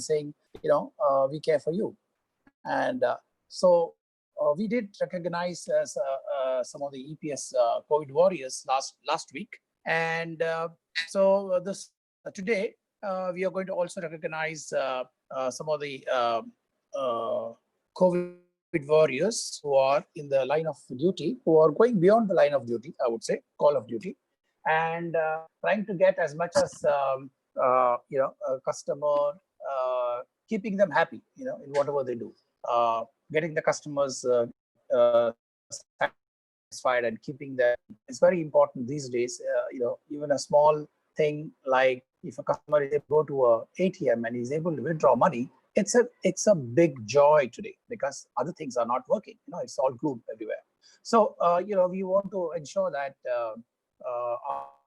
saying, we care for you. And so we did recognize some of the EPS COVID warriors last week. And so this today we are going to also recognize some of the COVID warriors who are in the line of duty, who are going beyond the line of duty, I would say, call of duty, and trying to get as much as a customer, keeping them happy, in whatever they do, getting the customers satisfied and keeping them. It's very important these days. Even a small thing like if a customer is able to go to a ATM and is able to withdraw money, it's a big joy today because other things are not working. It's all gloom everywhere. So we want to ensure that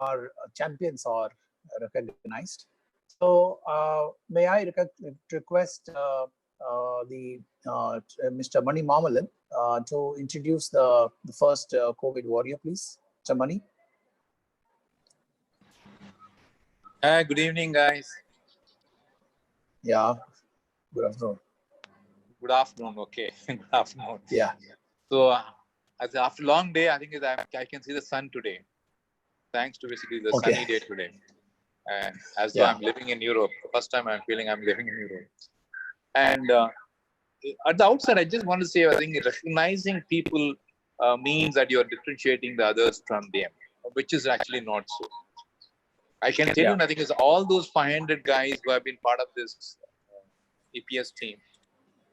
our champions are recognized. So may I request the Mr. Mani Mamalan to introduce the first COVID warrior, please. Mr. Mani. Good evening, guys. Yeah. Good afternoon. Good afternoon. Okay. Good afternoon. Yeah. So after a long day, I think I can see the sun today. Thanks to basically the sunny day today. And as though I'm living in Europe, the first time I'm feeling I'm living in Europe. And at the outset, I just want to say, I think recognizing people means that you're differentiating the others from them, which is actually not so. I can tell you nothing is all those 500 guys who have been part of this EPS team,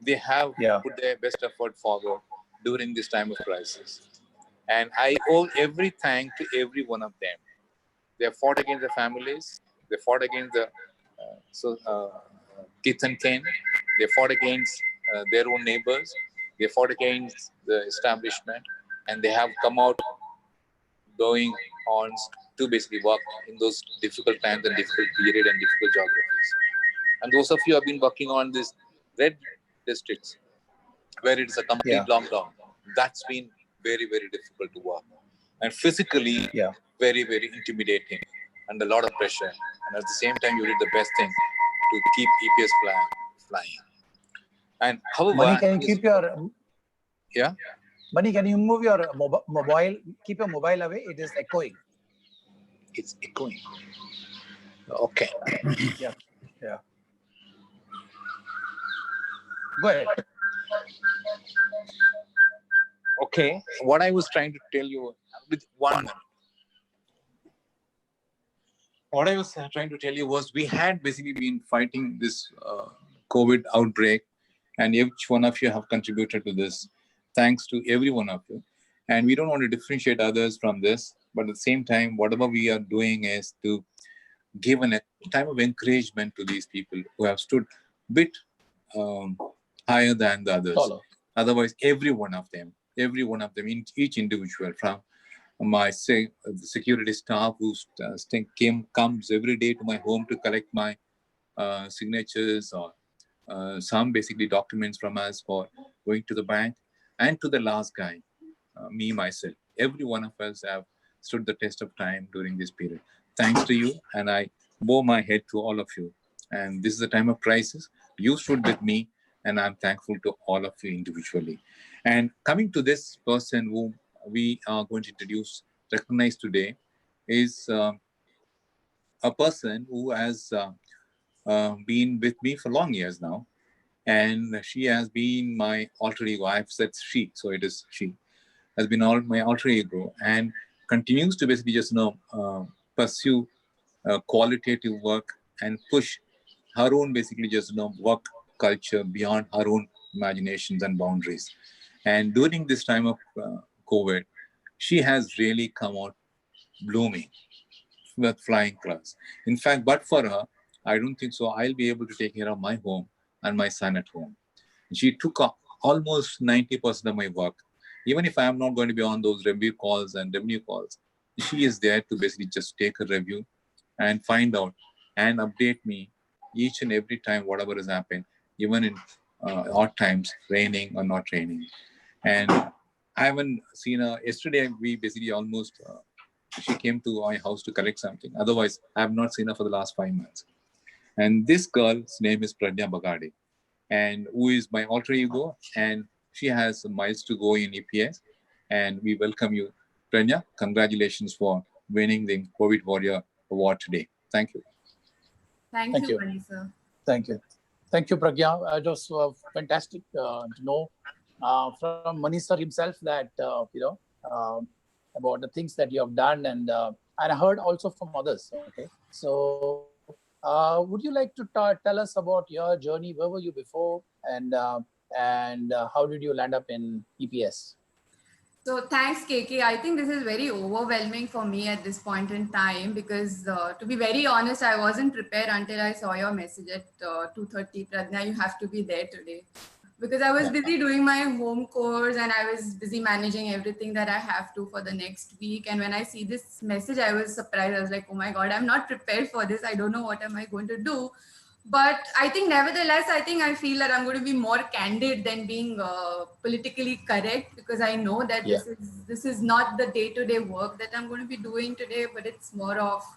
they have put their best effort forward during this time of crisis. And I owe every thank to every one of them. They fought against their families. They fought against the kids and kin. They fought against their own neighbors. They fought against the establishment. And they have come out going on to basically work in those difficult times and difficult period and difficult geographies. And those of you who have been working on these red districts where it is a complete lockdown, that's been very, very difficult to work. And physically, very, very intimidating and a lot of pressure. And at the same time, you did the best thing to keep EPS flying. And however, Mani, can you keep your... Yeah? Mani, can you move your mobile, keep your mobile away? It is echoing. It's echoing. Okay. Yeah. Go ahead. Okay. What I was trying to tell you with 1 minute. What I was trying to tell you was we had basically been fighting this COVID outbreak, and each one of you have contributed to this. Thanks to every one of you. And we don't want to differentiate others from this, but at the same time, whatever we are doing is to give a time of encouragement to these people who have stood a bit higher than the others. Otherwise, every one of them, each individual, from my the security staff who comes every day to my home to collect my signatures or some basically documents from us for going to the bank, and to the last guy, me, myself. Every one of us have stood the test of time during this period. Thanks to you, and I bow my head to all of you. And this is a time of crisis. You stood with me, and I'm thankful to all of you individually. And coming to this person whom we are going to recognize today, is a person who has been with me for long years now. And she has been my alter ego. I've said she, so it is she. Has been my alter ego and continues to basically just pursue qualitative work and push her own basically just work culture beyond her own imaginations and boundaries. And during this time of COVID, she has really come out blooming with flying colors. In fact, but for her, I don't think so I'll be able to take care of my home and my son at home. She took almost 90% of my work. Even if I am not going to be on those review calls and revenue calls, she is there to basically just take a review and find out and update me each and every time whatever has happened, even in odd times, raining or not raining. And I haven't seen her. Yesterday, we basically almost, she came to my house to collect something. Otherwise, I have not seen her for the last 5 months. And this girl's name is Pradnya Bagade, and who is my alter ego, and she has miles to go in EPS. And we welcome you, Pranya. Congratulations for winning the COVID Warrior Award today. Thank you. Thank Thank you, you. Manisa. Thank you. Thank you, Pragya. It was fantastic to know from Mani sir himself that, about the things that you have done, and I heard also from others. Okay. So, would you like to tell us about your journey? Where were you before? And how did you land up in EPS? So thanks, KK. I think this is very overwhelming for me at this point in time because, to be very honest, I wasn't prepared until I saw your message at 2:30. Pradnya, you have to be there today. Because I was Yeah. busy doing my home course and I was busy managing everything that I have to for the next week. And when I see this message, I was surprised. I was like, oh my God, I'm not prepared for this. I don't know what am I going to do. But I think nevertheless, I think I feel that I'm going to be more candid than being politically correct, because I know that Yeah. this is not the day-to-day work that I'm going to be doing today, but it's more of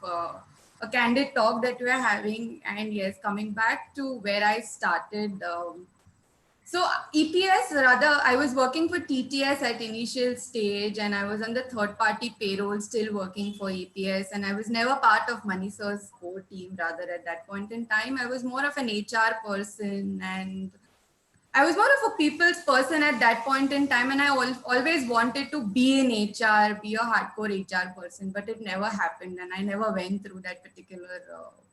a candid talk that we're having. And yes, coming back to where I started. So EPS, rather, I was working for TTS at initial stage, and I was on the third party payroll, still working for EPS, and I was never part of Manisar's core team. Rather, at that point in time, I was more of an HR person, and I was more of a people's person at that point in time, and I always wanted to be in HR, be a hardcore HR person, but it never happened, and I never went through that particular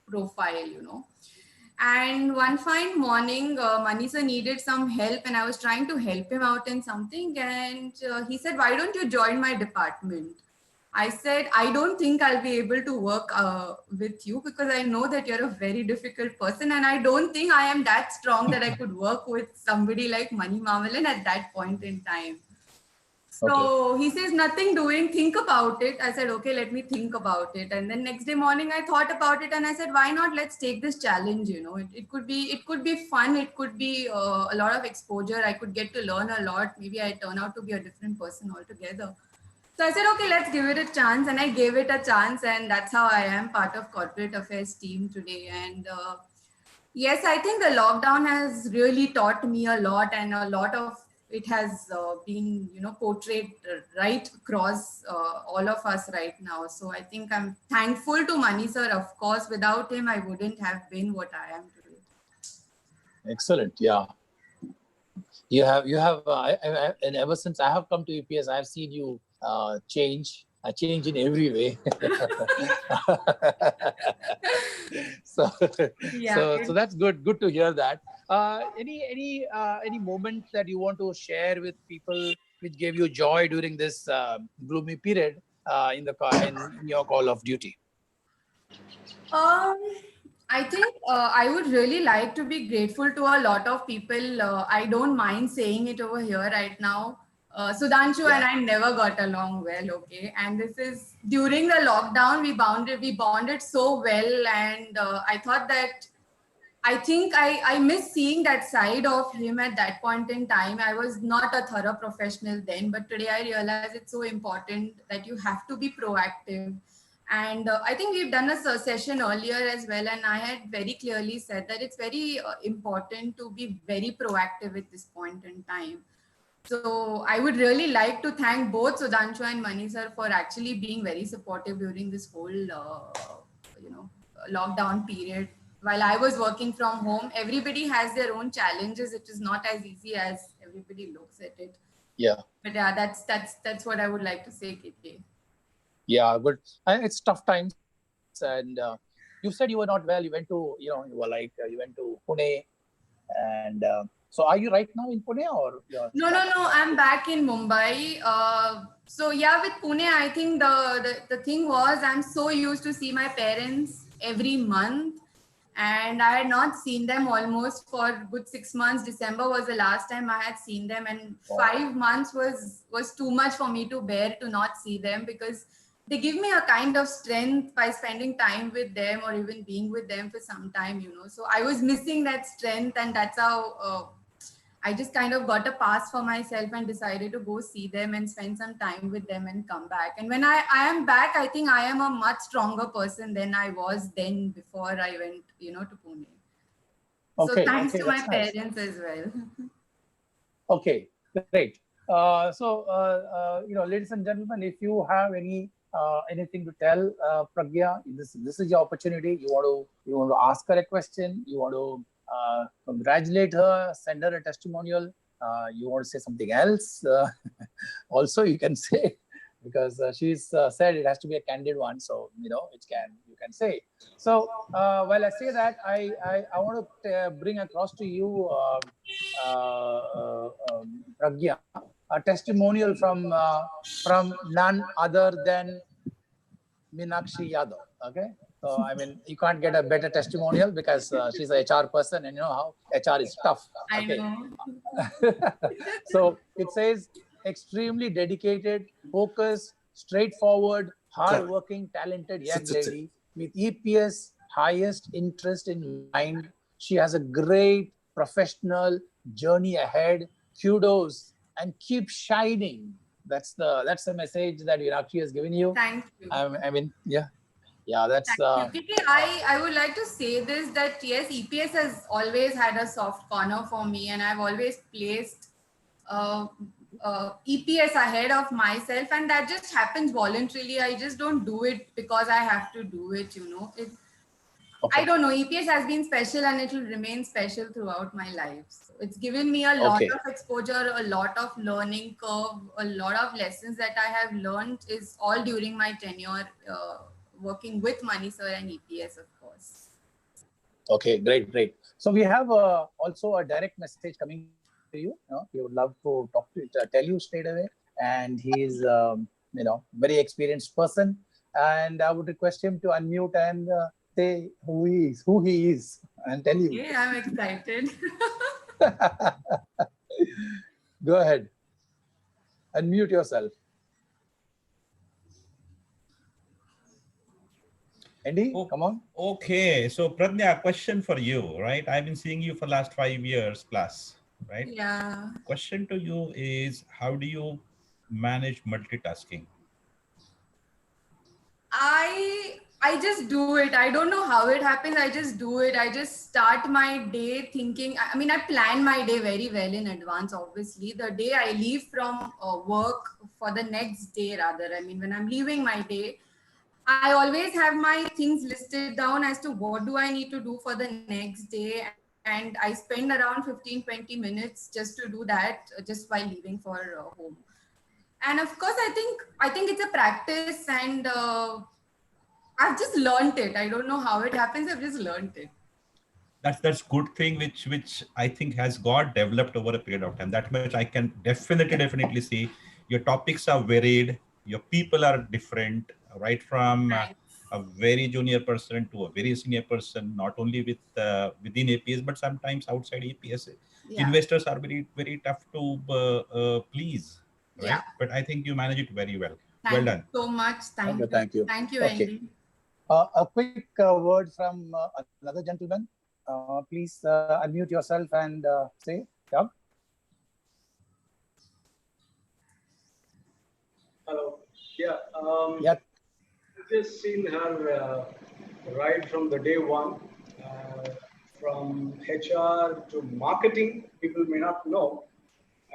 profile. And one fine morning, Manisa needed some help, and I was trying to help him out in something. And he said, "Why don't you join my department?" I said, "I don't think I'll be able to work with you because I know that you're a very difficult person, and I don't think I am that strong that I could work with somebody like Mani Mamalan at that point in time." Okay. So he says, "Nothing doing, think about it." I said, "Okay, let me think about it." And then next day morning, I thought about it and I said, "Why not? Let's take this challenge. It could be fun. It could be a lot of exposure. I could get to learn a lot. Maybe I turn out to be a different person altogether." So I said, "Okay, let's give it a chance." And I gave it a chance. And that's how I am part of corporate affairs team today. And yes, I think the lockdown has really taught me a lot, and a lot of it has been, portrayed right across all of us right now. So I think I'm thankful to Mani sir. Of course, without him, I wouldn't have been what I am today. Excellent. Yeah. And ever since I have come to EPS, I have seen you change in every way. so, Yeah. so that's good to hear that. Any moment that you want to share with people which gave you joy during this gloomy period in your call of duty? Um, I think I would really like to be grateful to a lot of people. I don't mind saying it over here right now. Sudhanshu and Yeah. I never got along well, okay? And this is during the lockdown, we bonded so well. And I thought that I think I miss seeing that side of him at that point in time. I was not a thorough professional then, but today I realize it's so important that you have to be proactive. And I think we've done a session earlier as well, and I had very clearly said that it's very important to be very proactive at this point in time. So I would really like to thank both Sudhanshu and Mani sir for actually being very supportive during this whole, you know, lockdown period. While I was working from home, everybody has their own challenges. It is not as easy as everybody looks at it. Yeah. But yeah, that's what I would like to say, KK. Yeah, but it's tough times, and you said you were not well. You went to, you were like, you went to Pune, and so are you right now in Pune or you're No, back no, at no. home? I'm back in Mumbai. So yeah, with Pune, I think the thing was I'm so used to see my parents every month, and I had not seen them almost for good 6 months. December was the last time I had seen them, and Wow. 5 months was too much for me to bear to not see them, because they give me a kind of strength by spending time with them or even being with them for some time. So I was missing that strength, and that's how. I just kind of got a pass for myself and decided to go see them and spend some time with them and come back. And when I am back, I think I am a much stronger person than I was then before I went, to Pune. So Okay, thanks okay, to my that's nice. parents as well. Okay, great. Ladies and gentlemen, if you have anything to tell Pragya, this is your opportunity. You want to ask her a question. You want to congratulate her, send her a testimonial. You want to say something else. Also, you can say, because she's said it has to be a candid one. So you can say. So while I say that, I want to bring across to you. Pragya, a testimonial from none other than Meenakshi Yadav. Okay, so I mean you can't get a better testimonial because she's a HR person, and you know how HR is tough. I Okay, know. so it says extremely dedicated, focused, straightforward, hardworking, talented young lady with EPS highest interest in mind. She has a great professional journey ahead. Kudos and keep shining. That's the message that Virakshi has given you. Thank you. I mean, yeah, that's Thank you. KK, I would like to say this that yes, EPS has always had a soft corner for me, and I've always placed uh, EPS ahead of myself, and that just happens voluntarily. I just don't do it because I have to do it. I okay. don't know. EPS has been special, and it will remain special throughout my life. So it's given me a lot Okay. of exposure, a lot of learning curve, a lot of lessons that I have learned is all during my tenure working with Mani sir and EPS, of course. Okay, great. So we have also a direct message coming to you. He would love to tell you straight away, and he's very experienced person. And I would request him to unmute and say who he is, and tell you. Okay, I'm excited. Go ahead, unmute yourself. Andy, Oh, come on. okay. So Pradnya, a question for you, right? I've been seeing you for last 5 years plus, right? Yeah. Question to you is, how do you manage multitasking? I just do it. I don't know how it happens. I just do it. I just start my day thinking. I mean, I plan my day very well in advance. Obviously, the day I leave from work for the next day, rather. I mean, when I'm leaving my day, I always have my things listed down as to what do I need to do for the next day, and I spend around 15-20 minutes just to do that, just while leaving for home. And of course, I think it's a practice, and I've just learned it. I don't know how it happens. I've just learned it. That's good thing which I think has got developed over a period of time. That much I can definitely see. Your topics are varied. Your people are different, right from Thanks. a very junior person to a very senior person. Not only within APS, but sometimes outside APS. Yeah. Investors are very tough to please, Yeah. right? But I think you manage it very well. Well Thank you done. so much. Okay, Thank you. thank you. Thank you, Okay. Andy. A quick word from another gentleman. Please unmute yourself and say, yeah. Hello. Yeah. Yeah. I've just seen her right from the day one, uh, from HR to marketing. People may not know,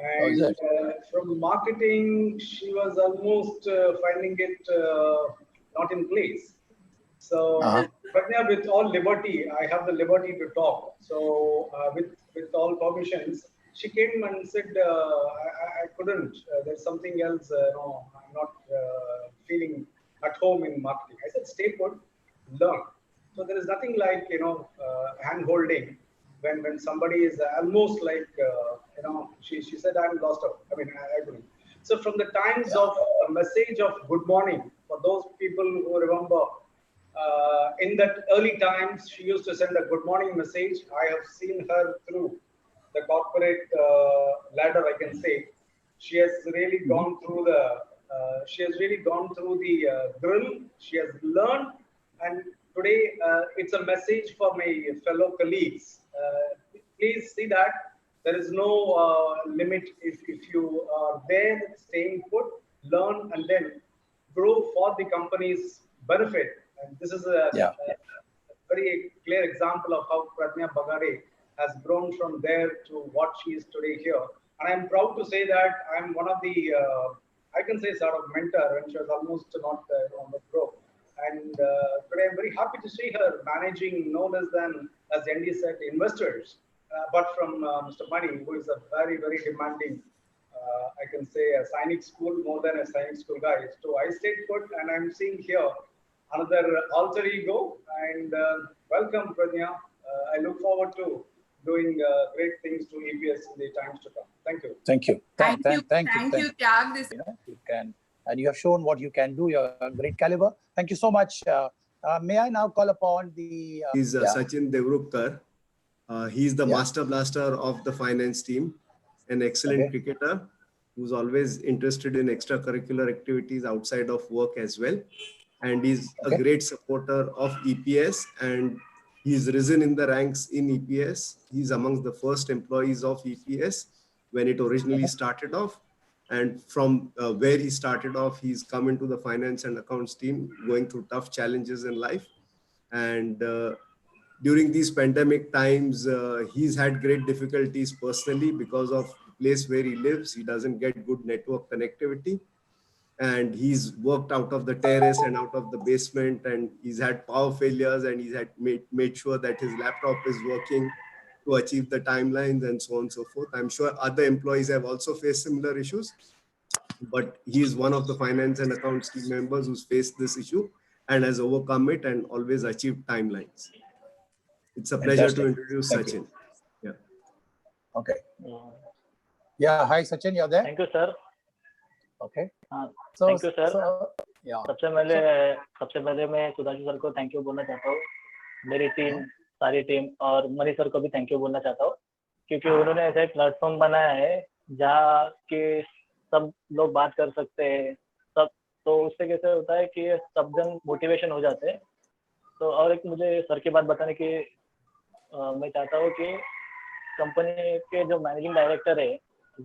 Oh, is and it? from marketing, she was almost finding it not in place. Uh-huh. So, but yeah, with all liberty, I have the liberty to talk. So, with all permissions, she came and said, I couldn't. There's something else. No, I'm not feeling at home in marketing. I said, stay put, learn. So there is nothing like hand holding when somebody is almost like she said I'm lost out. I mean I couldn't. So from the times Yeah. of a message of good morning for those people who remember in that early times, she used to send a good morning message. I have seen her through the corporate ladder, I can say. She has really Mhm. gone through the drill. She has learned, and today it's a message for my fellow colleagues. Please see that There is no limit. If you are there, staying put, learn, and then grow for the company's benefit. And this is Yeah. a very clear example of how Pradnya Bagade has grown from there to what she is today here. And I'm proud to say that I'm one of the, I can say, sort of mentor, and she was almost not on the group. And today I'm very happy to see her managing no less than, as the ND said, investors, but from Mr. Mani, who is a very, very demanding, I can say, a Sainik school more than a Sainik school guy. So I stayed put, and I'm seeing here another alter ego. And welcome, Pradnya. I look forward to doing great things to EPS in the times to come. Thank you. Thank you. Thank you, Tyag. This You can, and you have shown what you can do. You're a great caliber. Thank you so much. May I now call upon the... He's Sachin Devrukar. He's the master blaster of the finance team, an excellent cricketer who's always interested in extracurricular activities outside of work as well. And he's a great supporter of EPS, and he's risen in the ranks in EPS. He's amongst the first employees of EPS when it originally started off. And from where he started off, he's come into the finance and accounts team, going through tough challenges in life. And during these pandemic times, he's had great difficulties personally because of the place where he lives. He doesn't get good network connectivity. And he's worked out of the terrace and out of the basement, and he's had power failures, and he's had made sure that his laptop is working to achieve the timelines and so on and so forth. I'm sure other employees have also faced similar issues, but he is one of the finance and accounts team members who's faced this issue and has overcome it and always achieved timelines. It's a pleasure to introduce Sachin. Yeah. Okay. Yeah. Hi, Sachin. You're there? Thank you, sir. Okay. So, thank you, sir. Yeah. सबसे पहले मैं Sudhanshu sir को thank you बोलना चाहता हूँ, मेरी team, सारी team, और मनी सर को भी थैंक यू बोलना चाहता हूँ, क्योंकि उन्होंने ऐसा एक प्लेटफॉर्म बनाया है जहाँ के सब लोग बात कर सकते हैं, सब, तो उससे कैसे होता है कि सब जन मोटिवेशन हो जाते हैं। तो और एक मुझे सर की बात बताने की मैं चाहता हूँ कि कंपनी के जो मैनेजिंग डायरेक्टर है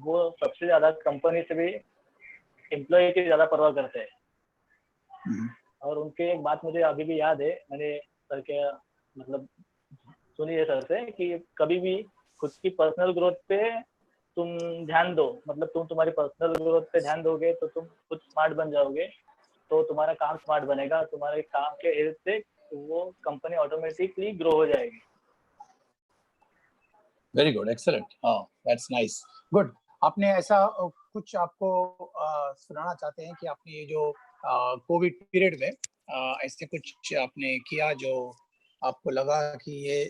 वो सबसे ज्यादा कंपनी से भी एम्प्लॉय की ज्यादा परवाह करते हैं। और उनकी एक बात मुझे अभी भी याद है, मैंने सर के मतलब सुनी है सर से कि कभी भी खुद की पर्सनल ग्रोथ पे तुम ध्यान दो, मतलब तुम तुम्हारी पर्सनल ग्रोथ पे ध्यान दोगे तो तुम खुद स्मार्ट बन जाओगे, तो तुम्हारा काम स्मार्ट बनेगा, तुम्हारे काम के हेल्प से वो कंपनी ऑटोमेटिकली ग्रो हो जाएगी। वेरी गुड, एक्सेलेंट, हाँ, दैट्स नाइस, गुड। आपने ऐसा कुछ आपको सुनाना चाहते हैं कि आपने ये जो कोविड पीरियड में ऐसे कुछ आपने किया जो आपको लगा कि ये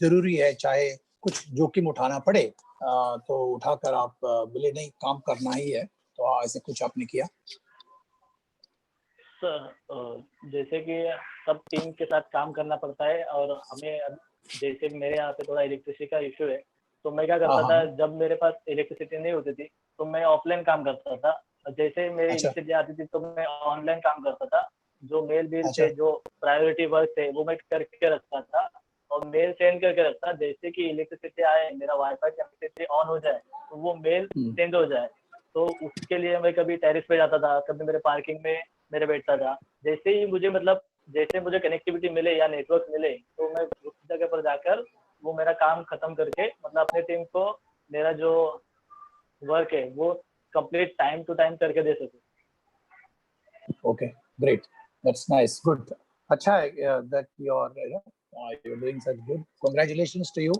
जरूरी है, चाहे कुछ जोखिम उठाना पड़े तो उठाकर आप बोले नहीं काम करना ही है, तो ऐसे कुछ आपने किया? सर जैसे कि सब टीम के साथ काम करना पड़ता है, और हमें जैसे मेरे यहाँ पे थोड़ा इलेक्ट्रिसिटी का इश्यू है, तो मैं क्या करता था, जब मेरे पास इलेक्ट्रिसिटी नहीं होती थी तो मैं ऑफलाइन काम करता था। जैसे मेरी इलेक्ट्रिसिटी आती थी तो मैं ऑनलाइन काम करता था, जो मेल बिल थे, जो प्रायोरिटी वर्क थे वो मैं करके रखता था और मेल सेंड करके रखता। जैसे कि इलेक्ट्रिसिटी आए, मेरा वाईफाई कनेक्टिविटी ऑन हो जाए तो वो मेल सेंड हो जाए, तो उसके लिए मैं कभी टेरिस पे जाता था, कभी मेरे पार्किंग में मेरे बैठता था। जैसे ही मुझे मतलब जैसे मुझे कनेक्टिविटी मिले या नेटवर्क मिले तो मैं उस जगह पर जाकर वो मेरा काम खत्म करके मतलब अपने टीम को मेरा जो वर्क है वो कंप्लीट टाइम टू टाइम करके दे सकूं। Okay, great, that's nice, good, अच्छा है that you are doing such good, congratulations to you.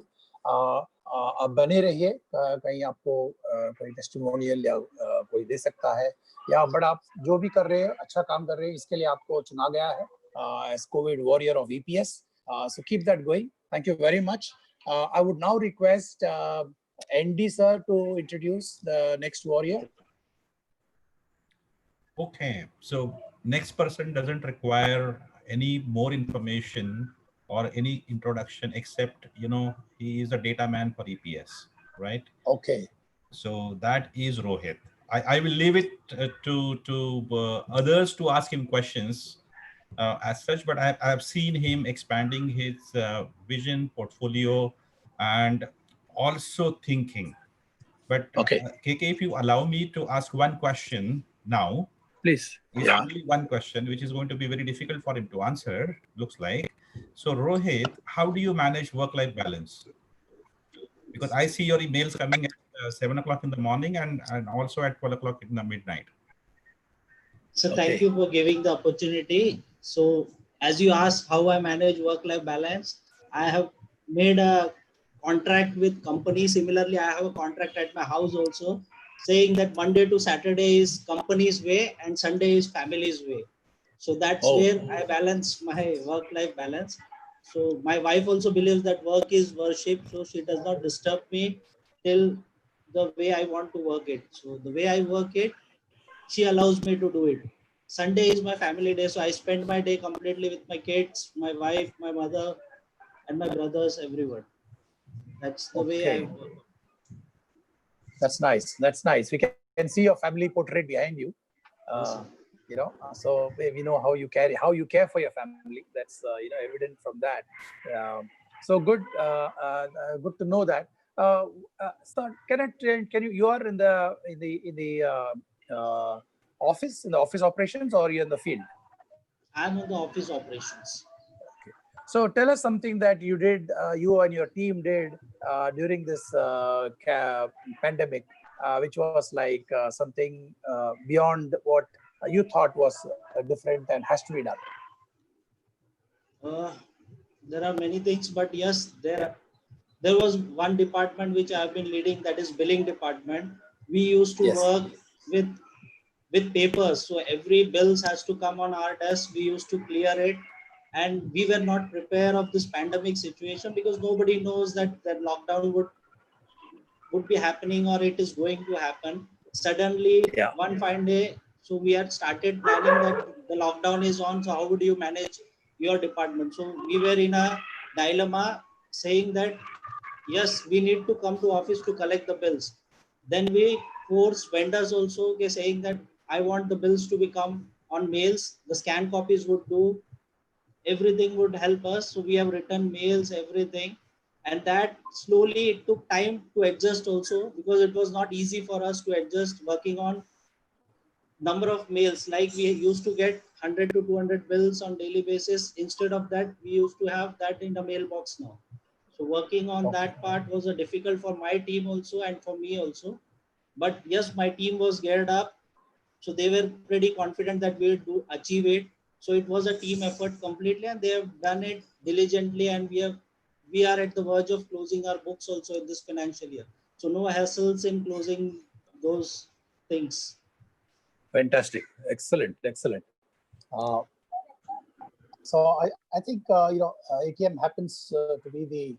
अब बने रहिए, कहीं आपको कोई टेस्टिमोनियल या कोई दे सकता है, या बट आप जो भी कर रहे हैं अच्छा काम कर रहे हैं, इसके लिए आपको चुना गया है as COVID warrior of EPS. So keep that going. Thank you very much. I would now request ND sir to introduce the next warrior. Okay, so next person doesn't require any more information or any introduction except, you know, he is a data man for EPS, right? Okay. So that is Rohit. I will leave it to others to ask him questions as such, but I've seen him expanding his vision, portfolio, and also thinking. But Okay. KK, if you allow me to ask one question now, Please. it's only one question, which is going to be very difficult for him to answer, looks like. So Rohit, how do you manage work-life balance? Because I see your emails coming at 7 o'clock in the morning and also at 12 o'clock in the midnight. So thank you for giving the opportunity. So as you asked how I manage work-life balance, I have made a contract with company. Similarly, I have a contract at my house also saying that Monday to Saturday is company's way and Sunday is family's way. So that's where I balance my work-life balance. So my wife also believes that work is worship. So she does not disturb me till the way I want to work it. So the way I work it, she allows me to do it. Sunday is my family day, so I spend my day completely with my kids, my wife, my mother, and my brothers, everyone. That's the way I work. That's nice. That's nice. We can see your family portrait behind you. Yes, You know, so we know how you care for your family. That's you know, evident from that. So good. Good to know that. So can you are in the office, in the office operations, or you're in the field? I'm in the office operations. So tell us something that you did, you and your team did during this pandemic, which was like something beyond what you thought was different and has to be done. There are many things, but yes, there was one department which I've been leading, that is billing department. We used to work with papers, so every bills has to come on our desk. We used to clear it, and we were not prepared of this pandemic situation because nobody knows that the lockdown would be happening or it is going to happen. Suddenly, one fine day, so we had started planning that the lockdown is on, so how would you manage your department? So we were in a dilemma saying that, yes, we need to come to office to collect the bills. Then we force vendors also saying that I want the bills to become on mails. The scan copies would do, everything would help us. So we have written mails, everything. And that slowly it took time to adjust also, because it was not easy for us to adjust working on number of mails. Like we used to get 100 to 200 bills on daily basis. Instead of that, we used to have that in the mailbox now. So working on that part was a difficult for my team also and for me also. But yes, my team was geared up. So they were pretty confident that we would achieve it. So it was a team effort completely, and they have done it diligently. And we are at the verge of closing our books also in this financial year. So no hassles in closing those things. Fantastic. Excellent. Excellent. So I think, you know, ATM happens to be the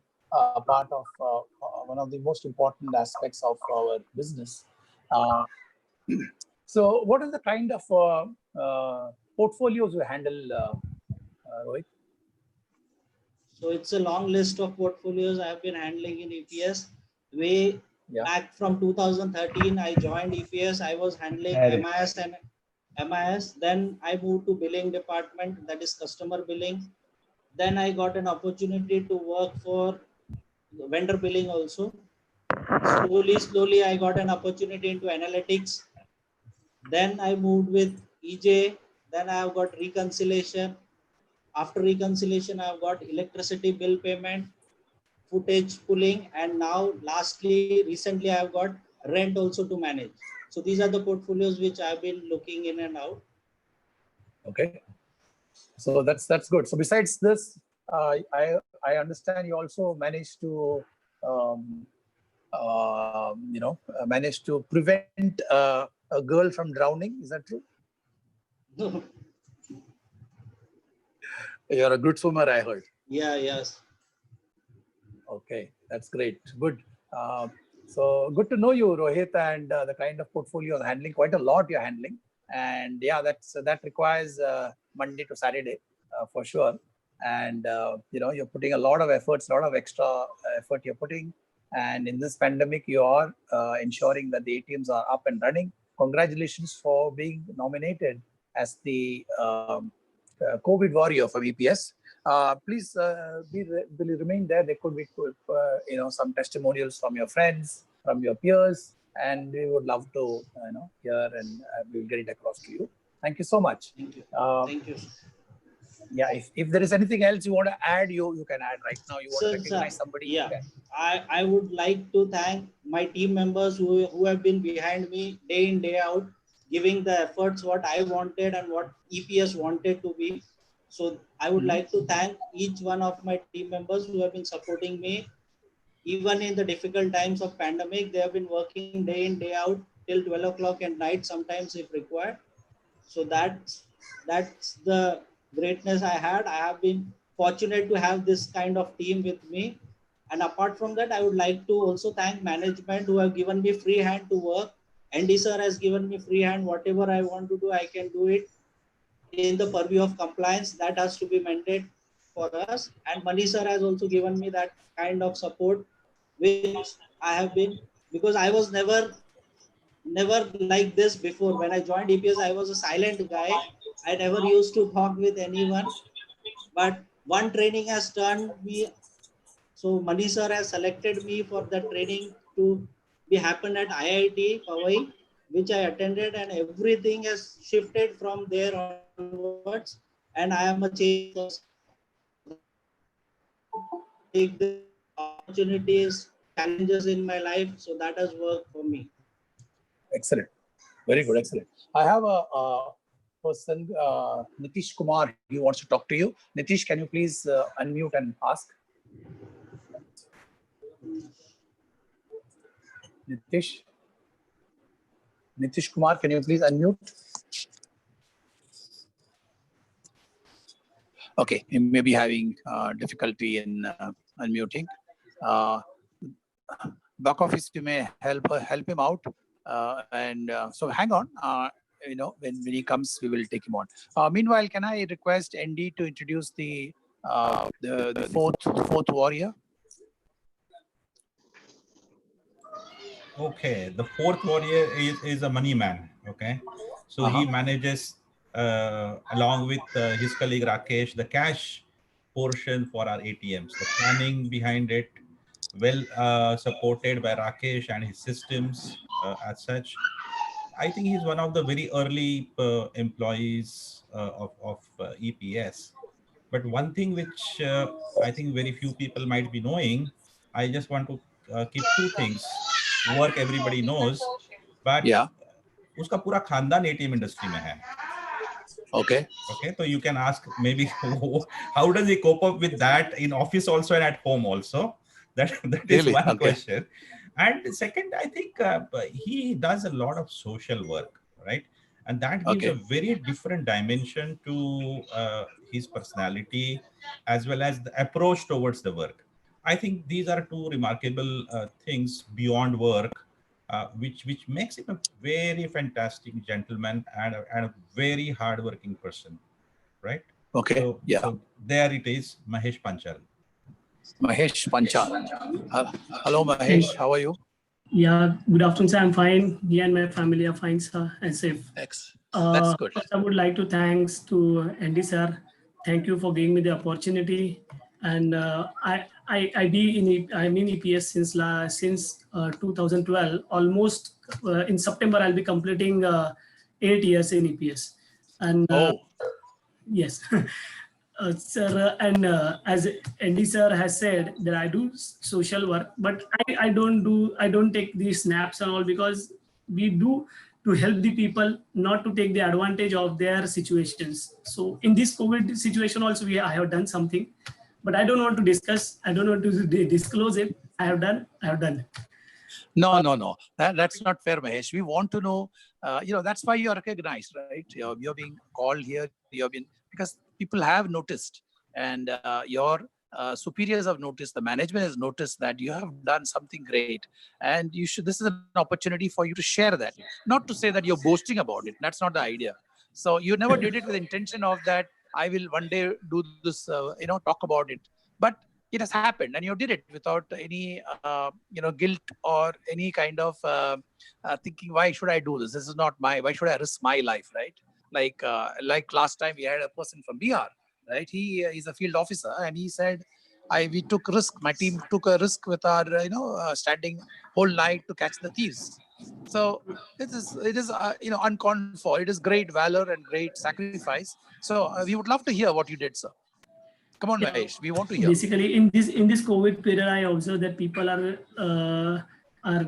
part of one of the most important aspects of our business. So what are the kind of portfolios you handle, Rohit? So it's a long list of portfolios I have been handling in EPS. Way back from 2013, I joined EPS. I was handling MIS and MIS. Then I moved to billing department, that is customer billing. Then I got an opportunity to work for vendor billing also. Slowly, I got an opportunity into analytics. Then I moved with EJ. Then I have got reconciliation. After reconciliation, I have got electricity bill payment, footage pulling, and now lastly, recently I have got rent also to manage. So these are the portfolios which I've been looking in and out. Okay. So that's good. So besides this, I understand you also managed to you know, managed to prevent a girl from drowning. Is that true? No. You're a good swimmer, I heard. Yeah, yes. Okay, that's great. Good. So good to know you, Rohit, and the kind of portfolio you're handling. Quite a lot you're handling, and yeah, that requires Monday to Saturday for sure. And you know, you're putting a lot of efforts, a lot of extra effort you're putting. And in this pandemic, you are ensuring that the ATMs are up and running. Congratulations for being nominated as the COVID warrior from EPS. Please remain there. There could be some testimonials from your friends, from your peers, and we would love to hear, and we'll get it across to you. Thank you so much. Thank you. Thank you. Yeah, if there is anything else you want to add, you can add right now. You want to recognize somebody? Yeah, I would like to thank my team members who have been behind me day in, day out, giving the efforts what I wanted and what EPS wanted to be. So I would like to thank each one of my team members who have been supporting me. Even in the difficult times of pandemic, they have been working day in, day out till 12 o'clock at night, sometimes if required. So that's the greatness I had. I have been fortunate to have this kind of team with me. And apart from that, I would like to also thank management who have given me free hand to work. Andy sir has given me free hand. Whatever I want to do, I can do it in the purview of compliance. That has to be mandated for us. And Mani sir has also given me that kind of support, which I have been, because I was never like this before. When I joined EPS, I was a silent guy. I never used to talk with anyone. But one training has turned me. So Mani sir has selected me for the training to be happen at IIT Powai, which I attended, and everything has shifted from there onwards. And I am a changed person. So that's why I would like to take this opportunities, challenges in my life. So that has worked for me. Excellent. Very good. Excellent. I have a person, Nitish Kumar. He wants to talk to you. Nitish, can you please unmute and ask? Nitish Kumar, can you please unmute? Okay, he may be having difficulty in unmuting. Back office, you may help him out. So hang on. When he comes, we will take him on. Meanwhile, can I request Andy to introduce the fourth warrior? Okay, the fourth warrior is a money man. Okay, so he manages along with his colleague Rakesh the cash portion for our ATMs. The planning behind it, well supported by Rakesh and his systems as such. I think he's one of the very early employees of EPS. But one thing which I think very few people might be knowing, I just want to keep two things. Work everybody knows, but उसका पूरा खानदान ATM industry में है. Okay. Okay, so you can ask maybe how does he cope up with that in office also and at home also? That is Really? one Okay. question. And second, I think he does a lot of social work, right? And that gives a very different dimension to his personality as well as the approach towards the work. I think these are two remarkable things beyond work, which makes him a very fantastic gentleman and a very hardworking person, right? Okay. So there it is, Mahesh Panchal. Mahesh Panchal. Hello, Mahesh. How are you? Yeah, good afternoon, sir. I'm fine. Me and my family are fine, sir, and safe. That's good. First, I would like to thanks to Andy, sir. Thank you for giving me the opportunity. And I'm in EPS since 2012. Almost in September, I'll be completing 8 years in EPS. And yes. Sir, and as Andy sir has said that I do social work, but I don't take these snaps and all, because we do to help the people, not to take the advantage of their situations. So in this COVID situation also, I have done something, but I don't want to discuss. I don't want to disclose it. I have done. No. That's not fair, Mahesh. We want to know. That's why you are recognized, right? You're being called here. Because people have noticed, and your superiors have noticed. The management has noticed that you have done something great, and you should. This is an opportunity for you to share that. Not to say that you're boasting about it. That's not the idea. So you never did it with the intention of that. I will one day do this. Talk about it, but it has happened, and you did it without any guilt or any kind of thinking, why should I do this? This is not why should I risk my life, right? Like last time we had a person from Bihar, right? He is a field officer, and he said, we took risk. My team took a risk with our, standing whole night to catch the thieves. So it is uncalled for. It is great valor and great sacrifice. So we would love to hear what you did, sir. Come on, Yeah, Mahesh. We want to hear. basically in this COVID period, I observed that people are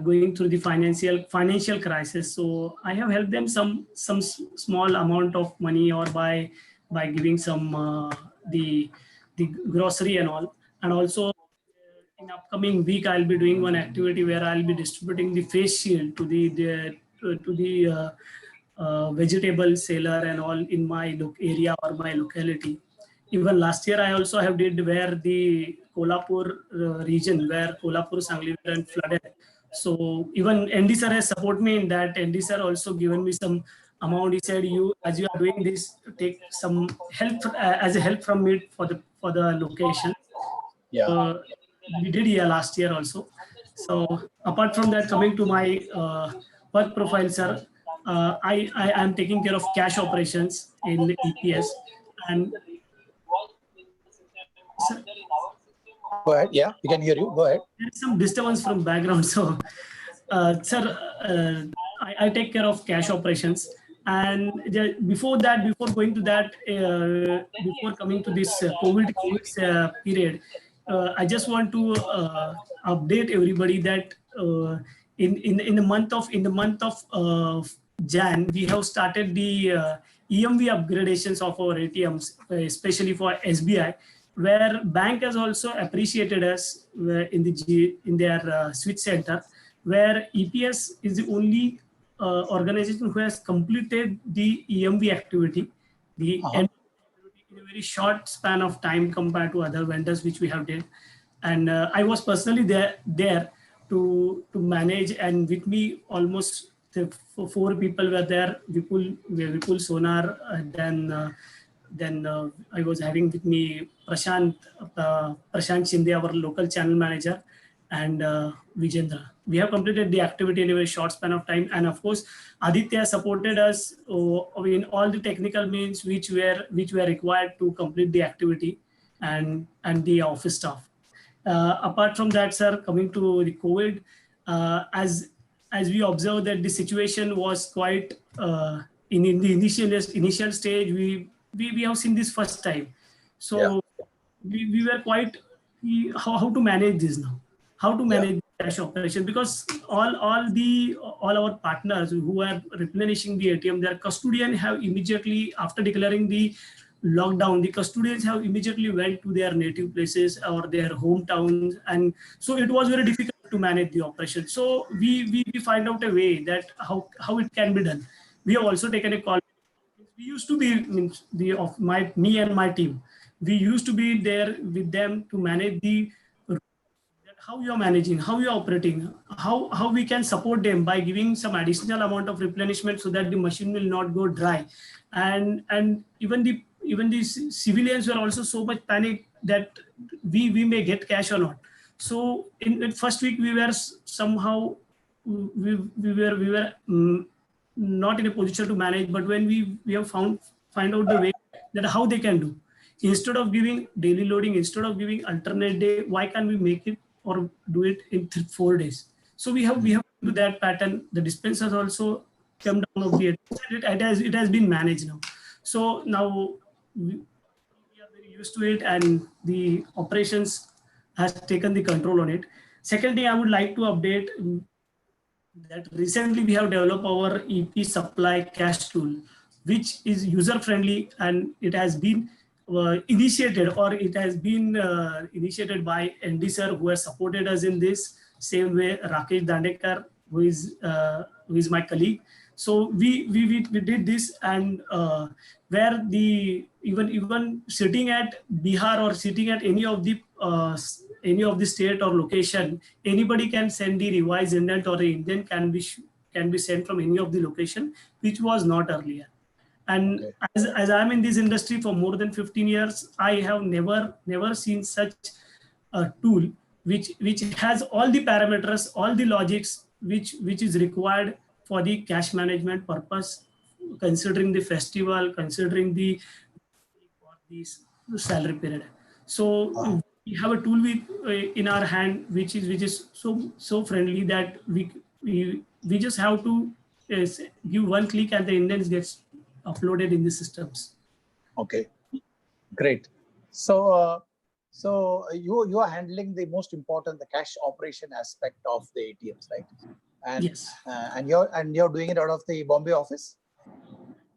going through the financial crisis. So I have helped them some small amount of money, or by giving some the grocery and all. And also in upcoming week, I'll be doing one activity where I'll be distributing the face shield to the vegetable seller and all in my area or my locality. Even last year, I also have did where the Kolhapur region, where Kolhapur, Sangli and flooded. So even ND sir has supported me in that. ND sir also given me some amount. He said, "You, as you are doing this, take some help as a help from me for the location." Yeah. We did here last year also. So apart from that, coming to my work profile, sir, I am taking care of cash operations in EPS. And sir, Go ahead. Yeah, we can hear you. Go ahead. there is some disturbance from background. So, sir, I take care of cash operations. And before going to that, before coming to this COVID period, I just want to update everybody that in the month of Jan, we have started the EMV upgradations of our ATMs, especially for SBI, where bank has also appreciated us in their switch center, where EPS is the only organization who has completed the EMV activity, the end activity in a very short span of time compared to other vendors which we have did. And I was personally there to manage, and with me almost four people were there. Vipul Sonar, then I was having with me Prashant Shinde, our local channel manager, and Vijendra. We have completed the activity in a very short span of time, and of course, Aditya supported us in all the technical means which were required to complete the activity, and the office staff. Apart from that, sir, coming to the COVID, as we observed that the situation was quite in the initial stage, we have seen this first time. So we were quite how to manage this now, how to manage the cash operation, because all our partners who are replenishing the ATM, their custodian have immediately, after declaring the lockdown, the custodians have immediately went to their native places or their hometowns, and so it was very difficult to manage the operation. So we find out a way that how it can be done. We have also taken a call. We used to be me and my team. We used to be there with them to manage how you are managing, how you are operating, how we can support them by giving some additional amount of replenishment so that the machine will not go dry, and even the civilians were also so much panicked that we may get cash or not. So in first week we were somehow we were not in a position to manage, but when we have find out the way that how they can do, instead of giving daily loading, instead of giving alternate day, why can't we make it or do it in 4 days? So we have to do that pattern. The dispensers also come down of the it has been managed now. So now we are very used to it, and the operations has taken the control on it. Second thing I would like to update that recently we have developed our EP supply cash tool, which is user friendly, and it has been initiated by ND sir, who has supported us in this. Same way Rakesh Dandekar, who is my colleague. So we did this, and where the even sitting at Bihar or sitting at any of the state or location, anybody can send the revised indent or the indent can be sent from any of the location, which was not earlier. And as I'm in this industry for more than 15 years, I have never seen such a tool which has all the parameters, all the logics which is required for the cash management purpose, considering the festival, considering the salary period. So we have a tool in our hand which is so friendly that we just have to give one click and the index gets uploaded in the systems. Okay, great. So you are handling the most important, the cash operation aspect of the ATMs, right? And Yes. And you're doing it out of the Bombay office.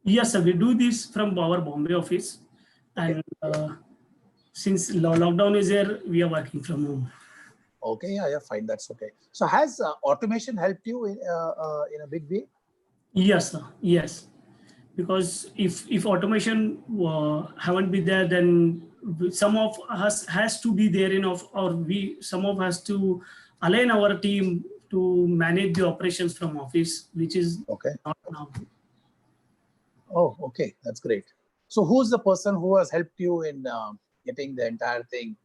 Yes, sir. We do this from our Bombay office, Okay. and since lockdown is there, we are working from home. Okay, yeah, fine, that's okay. So has automation helped you in a big way? Yes, sir. Yes, because if automation haven't been there, then some of us has to be there or we some of us to align our team to manage the operations from office, which is Okay. not now. Oh, okay, that's great. So who's the person who has helped you in getting the entire thing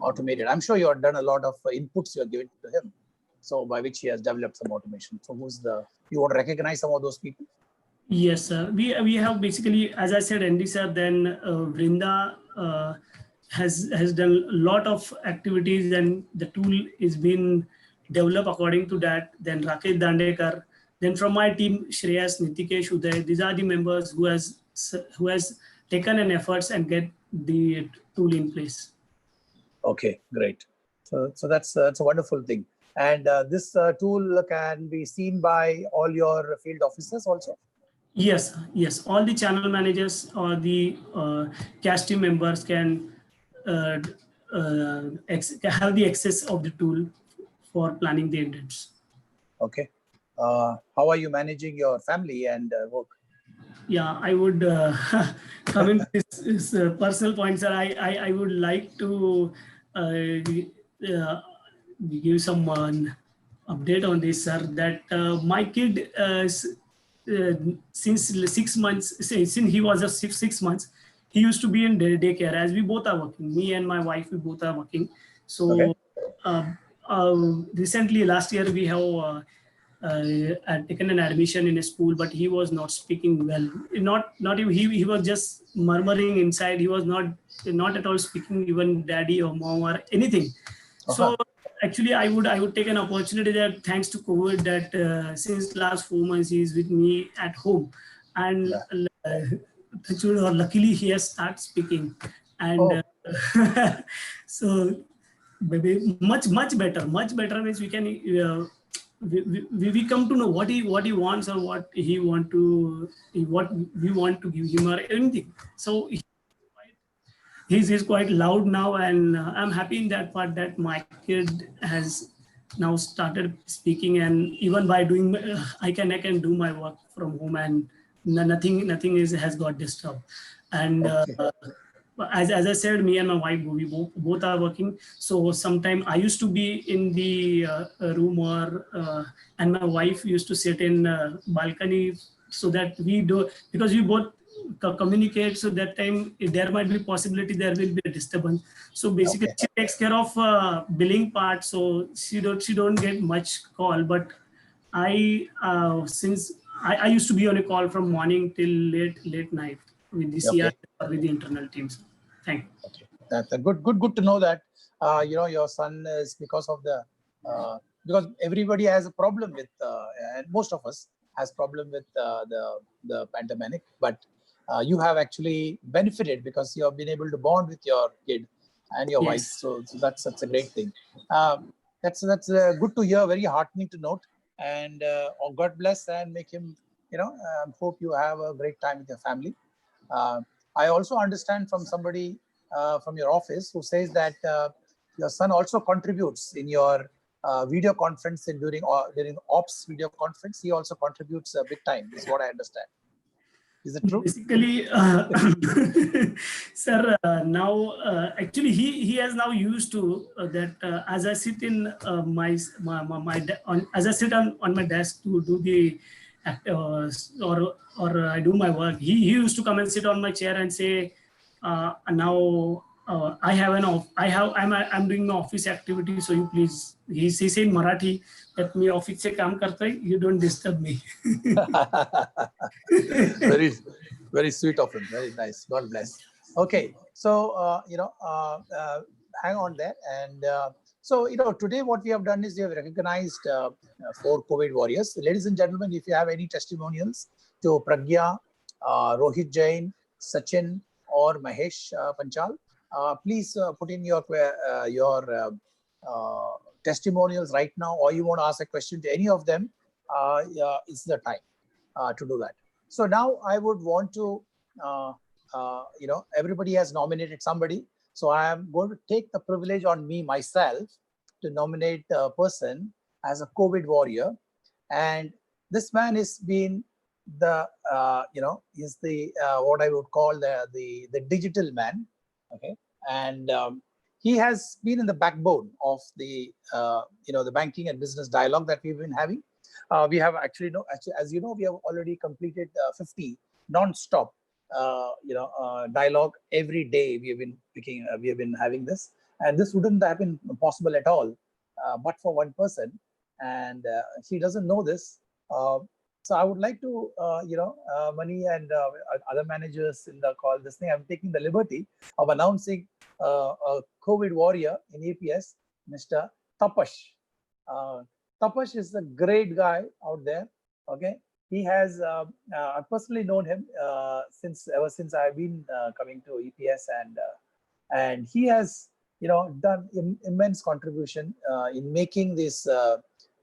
automated? I'm sure you have done a lot of inputs you have given to him, so by which he has developed some automation. So you want to recognize some of those people? Yes, sir. We have basically, as I said, Andy sir, then Vrinda has done a lot of activities, and the tool is been developed according to that. Then Rakesh Dandekar, then from my team, Shreyas, Nitikesh, Uday. These are the members who has taken an efforts and get the tool in place. Okay, great. So that's a wonderful thing. And this tool can be seen by all your field officers also? Yes, yes. All the channel managers or the cash team members can have the access of the tool for planning the intents. Okay. How are you managing your family and work? Yeah, I would come in this personal point, sir. I would like to give some update on this, sir. That my kid since 6 months, since he was a 6 months, he used to be in daycare. As we both are working, me and my wife, we both are working. So Okay. recently, last year, we have had taken an admission in a school, but he was not speaking well. Not even he was just murmuring inside. He was not at all speaking even daddy or mom or anything. So actually, I would take an opportunity that thanks to COVID that since last 4 months he is with me at home, and luckily he has started speaking, and so maybe much better means we can we come to know what he wants or what what we want to give him or anything. So he's quite loud now, and I'm happy in that part that my kid has now started speaking, and even by doing I can do my work from home, and nothing has got disturbed. And as I said, me and my wife, we both are working. So sometime I used to be in the room and my wife used to sit in balcony, so that we do, because we both communicate. So that time there might be possibility there will be a disturbance. So basically she takes care of billing part. So she don't get much call, but since I used to be on a call from morning till late night with the CR or with the internal teams. Thank you. Okay, that's good to know that your son is because of the because everybody has a problem with and most of us has problem with the pandemic, but you have actually benefited because you have been able to bond with your kid and your wife. So that's a great thing. That's good to hear. Very heartening to note. And God bless and make him. Hope you have a great time with your family. I also understand from somebody from your office who says that your son also contributes in your video conference and during ops video conference. He also contributes big time, is what I understand. Is it true? Basically, sir, now actually he has now used to that as I sit in as I sit on my desk to do the or I do my work. He used to come and sit on my chair and say, now I'm doing my office activity, so you please. He says in Marathi that me office se kaam karta hai, you don't disturb me. Very, very sweet of him. Very nice. God bless. Okay, so hang on there, and so today what we have done is we have recognized 4 COVID warriors. Ladies and gentlemen, if you have any testimonials to Pragya, Rohit Jain, Sachin, or Mahesh Panchal, please put in your testimonials right now, or you want to ask a question to any of them. It's the time to do that. So now I would want to. Everybody has nominated somebody. So I am going to take the privilege on me myself to nominate a person as a COVID warrior. And this man has been the, is the, what I would call the digital man. Okay. And he has been in the backbone of the, the banking and business dialogue that we've been having. We have actually, as you know, we have already completed 50 non-stop dialogue every day. We have been having this, and this wouldn't have been possible at all but for one person, and he doesn't know this. So I would like to Mani and other managers in the call, this thing, I'm taking the liberty of announcing a COVID warrior in EPS, Mr. Tapash. Tapash is a great guy out there. Okay, he has I've personally known him ever since I've been coming to EPS, and he has done immense contribution in making this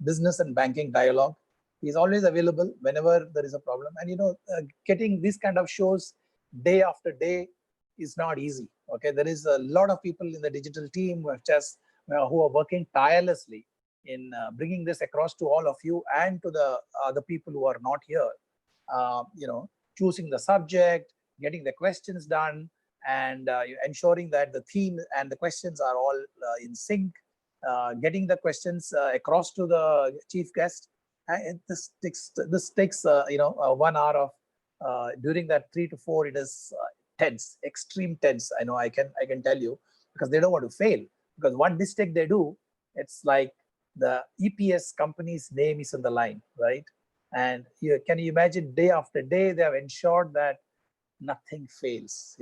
business and banking dialogue. He's always available whenever there is a problem, and getting these kind of shows day after day is not easy. Okay, there is a lot of people in the digital team who are working tirelessly in bringing this across to all of you and to the other people who are not here. Choosing the subject, getting the questions done, and ensuring that the theme and the questions are all in sync, getting the questions across to the chief guest. And this takes 1 hour of during that 3 to 4. It is tense, extreme tense. I know, I can tell you, because they don't want to fail, because one mistake they do, it's like the EPS company's name is on the line, right? And can you imagine, day after day, they have ensured that nothing fails.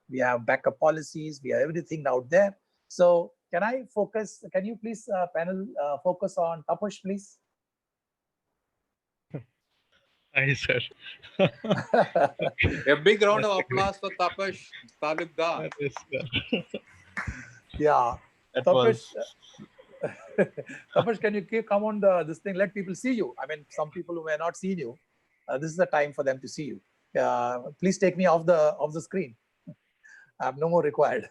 We have backup policies, we have everything out there. So can you please, panel, focus on Tapash, please? Hi, sir. A big round of applause for Tapash Talukdar. Yeah, That Tapash. was... Tapash, can you come on this thing? Let people see you. I mean, some people who may not seen you, this is the time for them to see you. Please take me off the screen. I have no more required.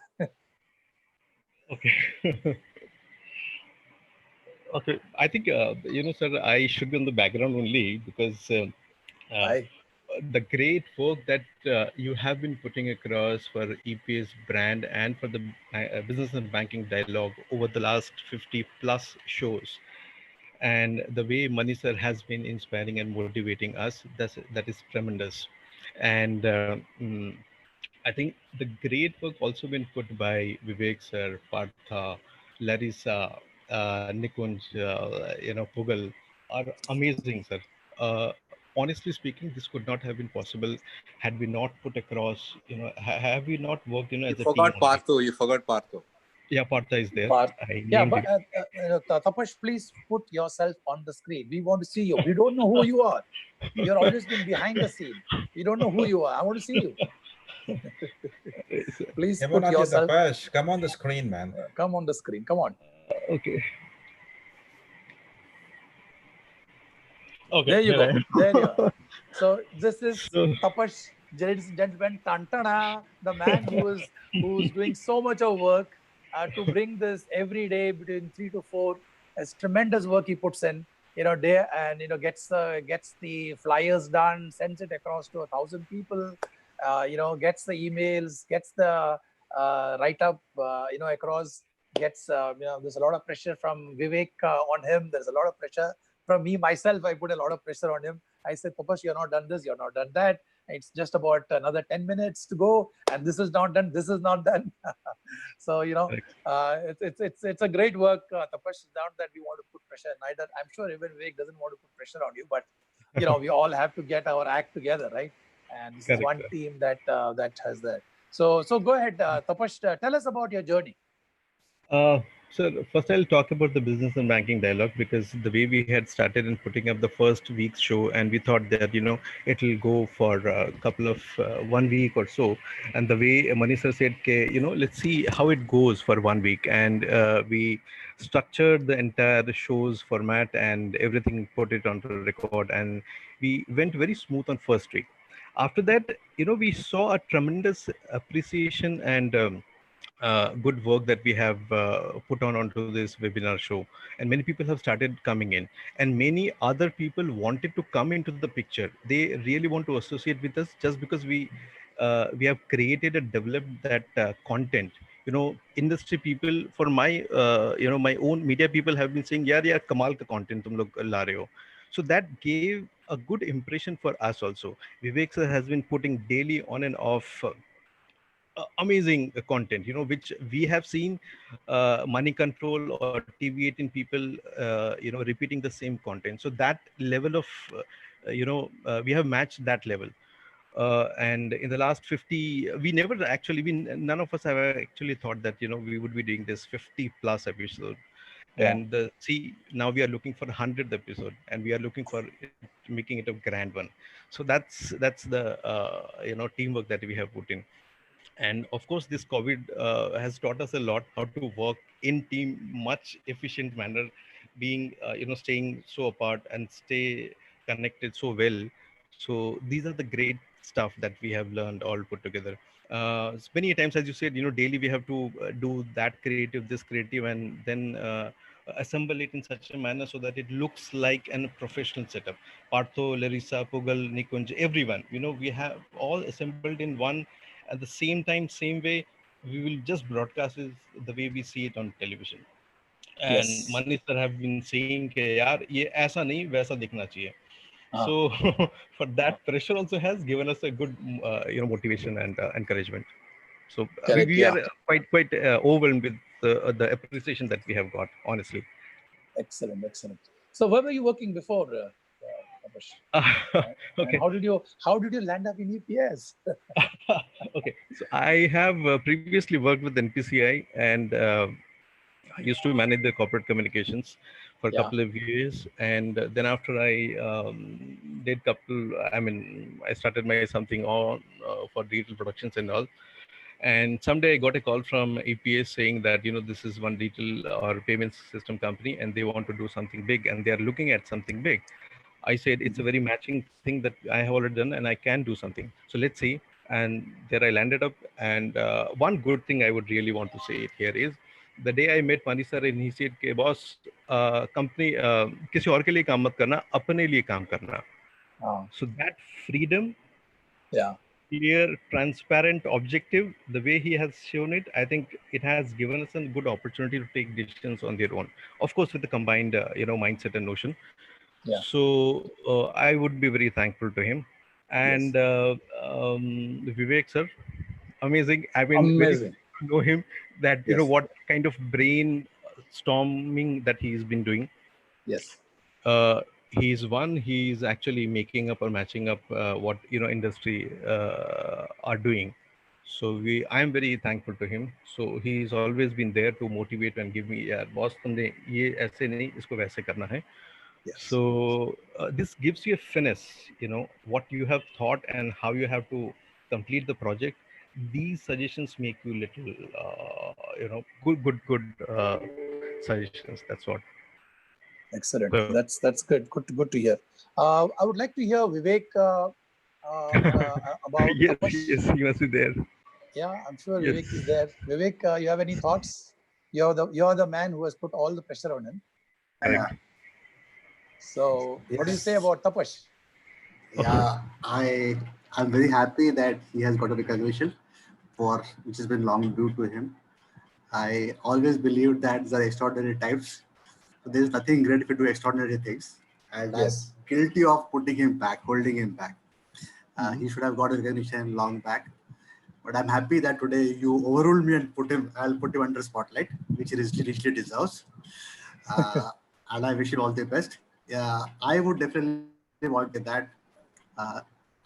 Okay. Okay. I think sir, I should be on the background only because the great work that you have been putting across for EPS brand and for the business and banking dialogue over the last 50 plus shows, and the way Mani sir has been inspiring and motivating us, that is tremendous. And I think the great work also been put by Vivek sir, Partha, Larissa, Nikunj, Pugal are amazing, sir. Honestly speaking, this could not have been possible had we not put across, have we not worked, as a team. You forgot Partho. Yeah, Partha is there. Yeah, but Tapash, please put yourself on the screen. We want to see you. We don't know who you are. You're always been behind the scene. We don't know who you are. I want to see you. Please put yourself. Tapash, come on the screen, man. Come on the screen. Come on. Okay. Okay. There you go. There you are. So this is Tapash, ladies and gentlemen, Tantana, the man who's doing so much of work to bring this every day between 3 to 4. It's tremendous work he puts in, day, and gets the flyers done, sends it across to 1,000 people, gets the emails, gets the write-up, across, gets, there's a lot of pressure from Vivek on him. There's a lot of pressure from me, myself. I put a lot of pressure on him. I said, Tapash, you're not done this, you're not done that. It's just about another 10 minutes to go, and this is not done, this is not done. So, it's a great work, Tapash. Not that we want to put pressure, neither. I'm sure even Vivek doesn't want to put pressure on you, but, we all have to get our act together, right? And this is one team that has that. So go ahead, Tapash, tell us about your journey. So first I'll talk about the business and banking dialogue, because the way we had started in putting up the first week's show, and we thought that it'll go for a couple of 1 week or so, and the way Mani sir said, "Okay, let's see how it goes for 1 week," and we structured the entire show's format and everything, put it onto record, and we went very smooth on first week. After that, we saw a tremendous appreciation and good work that we have put on onto this webinar show, and many people have started coming in, and many other people wanted to come into the picture. They really want to associate with us just because we have created and developed that content. Industry people, for my my own media people have been saying, yeah, kamal ka content tum log la rahe ho. So that gave a good impression for us also. Vivek sir has been putting daily on and off amazing content, which we have seen Money Control or TV18 people, repeating the same content. So that level of, we have matched that level. And in the last 50, we never actually, none of us have actually thought that, we would be doing this 50 plus episode. Yeah. And see, now we are looking for the 100th episode, and we are looking for making it a grand one. So that's the, teamwork that we have put in. And of course, this COVID has taught us a lot how to work in team much efficient manner, being staying so apart and stay connected so well. So these are the great stuff that we have learned all put together. Many times, as you said, daily we have to do that creative, this creative, and then assemble it in such a manner so that it looks like a professional setup. Partho, Larissa, Pugal, Nikunj, everyone, we have all assembled in one. At the same time, same way, we will just broadcast it the way we see it on television. And Yes. Mani sir have been saying, "Yaar, ye aisa nahi, waisa dikhna chahiye." So for that, pressure also has given us a good, motivation and encouragement. So Correct. we Yeah. are quite overwhelmed with the appreciation that we have got, honestly. Excellent. Excellent. So where were you working before, Tapash? Okay. And how did you land up in EPS? Okay. So I have previously worked with NPCI, and I used to manage the corporate communications for a Yeah. couple of years, and then after I did I started my something on for digital productions and all. And someday I got a call from EPS saying that this is one digital or payments system company, and they want to do something big, and they are looking at something big. I said it's a very matching thing that I have already done, and I can do something. So let's see. And there I landed up. And one good thing I would really want to say here is the day I met Mani sir, and he said, "Okay, boss, company किसी और के लिए काम मत करना, अपने लिए काम करना." So that freedom, Yeah. clear, transparent, objective, the way he has shown it, I think it has given us a good opportunity to take decisions on their own. Of course, with the combined, mindset and notion. Yeah. So I would be very thankful to him. And Vivek sir, amazing. I mean, very Amazing. good to know him, that Yes. what kind of brain storming that he's been doing. Yes. He's actually making up or matching up what industry are doing. So I'm very thankful to him. So he's always been there to motivate and give me, yeah, boss, तुमने ये ऐसे नहीं, इसको वैसे करना है. Yes. So this gives you a finesse, what you have thought and how you have to complete the project. These suggestions make you little, good suggestions. That's what. Excellent. So, That's good. Good to hear. I would like to hear Vivek about yes, Tapash. yes, he must be there. Yeah, I'm sure Yes. Vivek is there. Vivek, you have any thoughts? You're the man who has put all the pressure on him. Correct. So what do you say about Tapash? Yeah, I'm very happy that he has got a recognition for which has been long due to him. I always believed that there are extraordinary types. So there's nothing great if you do extraordinary things. And Yes. I'm guilty of putting him back, holding him back. He should have got a recognition long back. But I'm happy that today you overruled me and I'll put him under spotlight, which he richly deserves. And I wish him all the best. Yeah, I would definitely want to say that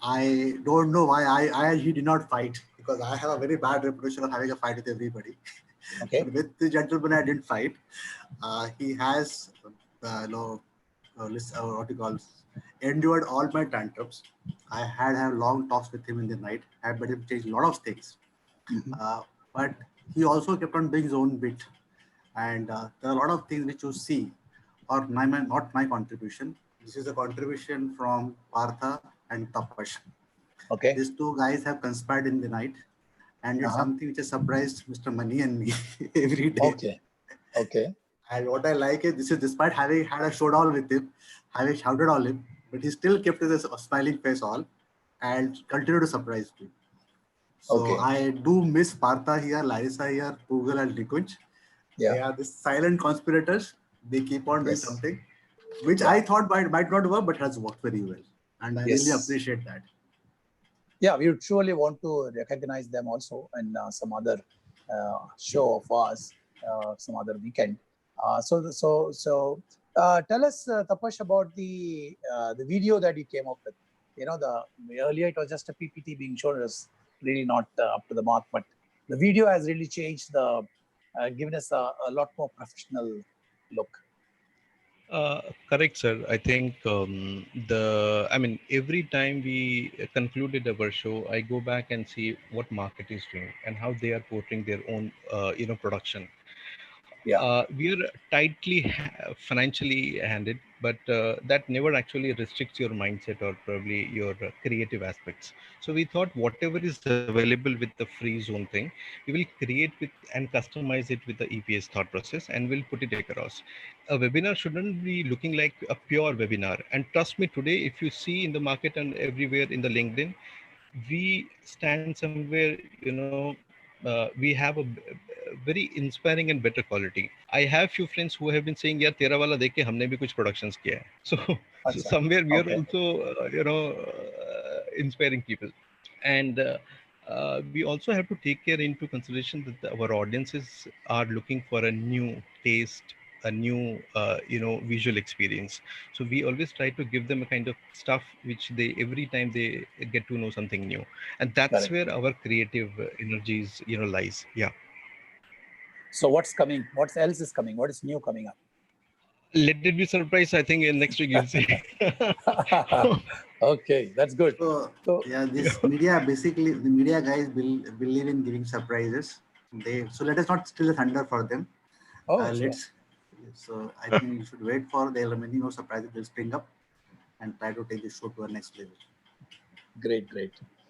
I don't know why he did not fight, because because I have a very bad reputation of having a fight with everybody. Okay. But with the gentleman, I didn't fight. He has, what you call, endured all my tantrums. I had long talks with him in the night. I made him change a lot of things. But he also kept on doing his own bit. And there are a lot of things which you see are not my contribution. This is a contribution from Partha and Tapash. Okay. These two guys have conspired in the night, and it's something which has surprised Mr. Mani and me every day. Okay. Okay. And what I like is this is despite having had a showdown with him, having shouted on him, but he still kept his smiling face on and continued to surprise me. So I do miss Partha here, Larissa here, Google and Nikunj. They are the silent conspirators. They keep on doing something, which I thought might not work, but has worked very well. And I really appreciate that. Yeah, we would surely want to recognize them also in some other show of ours, some other weekend. So tell us, Tapash, about the video that you came up with. You know, earlier it was just a PPT being shown us, really not up to the mark, but the video has really changed given us a lot more professional look. Correct, sir. I think every time we concluded our show, I go back and see what market is doing and how they are portraying their own, production. We are tightly financially handed, but that never actually restricts your mindset or probably your creative aspects. So we thought whatever is available with the free zone thing, we will create with and customize it with the EPS thought process, and we'll put it across. A webinar shouldn't be looking like a pure webinar. And trust me, today, if you see in the market and everywhere in the LinkedIn, we stand somewhere, we have a very inspiring and better quality. I have few friends who have been saying, "Yeah, tera wala dekh ke humne bhi kuch productions kiya hai." So somewhere we are also, inspiring people. And we also have to take care into consideration that our audiences are looking for a new taste, a new visual experience. So we always try to give them a kind of stuff which they every time they get to know something new, and that's where our creative energies lies. Yeah. So what's coming? What else is coming? What is new coming up? Let it be surprise. I think in next week you'll see. Okay, that's good. So this media, basically the media guys believe in giving surprises. So let us not steal the thunder for them. So I think you should wait for there are many more surprises will spring up and try to take the show to a next level. Great.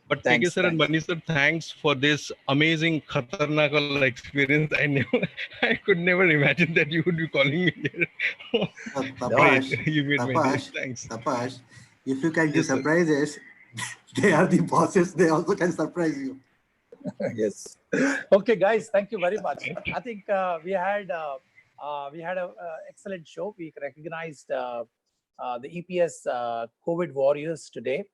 But PK sir and Mani sir, thanks for this amazing khatarnak experience. I could never imagine that you would be calling me here. Tapash, if you can give surprises, they are the bosses. They also can surprise you. Yes. Okay, guys, thank you very much. I think we had a excellent show. We recognized the EPS COVID warriors today.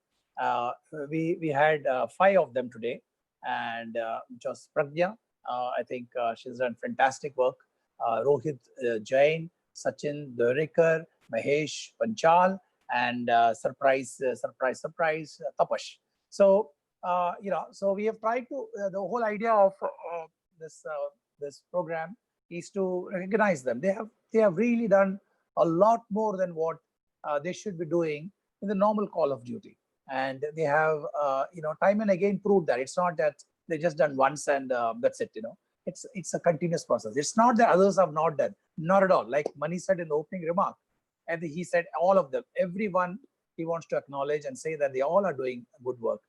We had 5 of them today, and just Pragya. I think she's done fantastic work. Rohit Jain, Sachin Dorikar, Mahesh Panchal, and surprise, Tapash. So so we have tried to. The whole idea of this program is to recognize them. They have really done a lot more than what they should be doing in the normal call of duty. And they have, time and again proved that it's not that they just done once and that's it. It's a continuous process. It's not that others have not done, not at all. Like Mani said in the opening remark, and he said all of them, everyone he wants to acknowledge and say that they all are doing good work.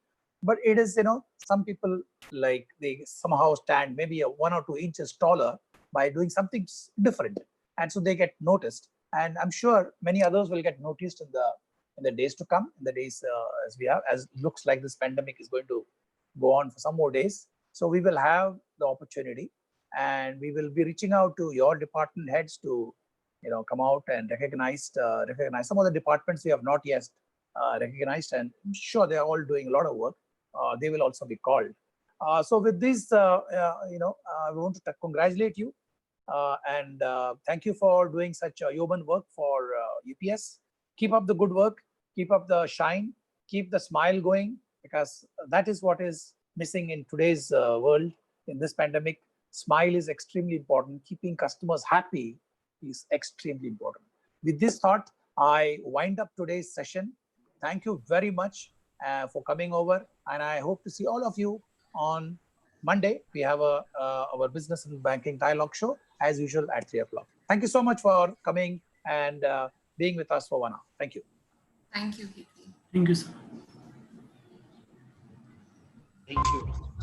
But it is, some people like they somehow stand maybe 1 or 2 inches taller by doing something different, and so they get noticed. And I'm sure many others will get noticed in the days to come, in the days as looks like this pandemic is going to go on for some more days. So we will have the opportunity, and we will be reaching out to your department heads to, come out and recognize some of the departments we have not yet recognized, and I'm sure they are all doing a lot of work. They will also be called. So with this, we want to congratulate you and thank you for doing such yeoman work for UPS. Keep up the good work, keep up the shine, keep the smile going, because that is what is missing in today's world, in this pandemic. Smile is extremely important. Keeping customers happy is extremely important. With this thought, I wind up today's session. Thank you very much for coming over, and I hope to see all of you on Monday. We have our business and banking dialogue show as usual at 3 o'clock. Thank you so much for coming and being with us for 1 hour. Thank you. Thank you, Thank you, sir. Thank you.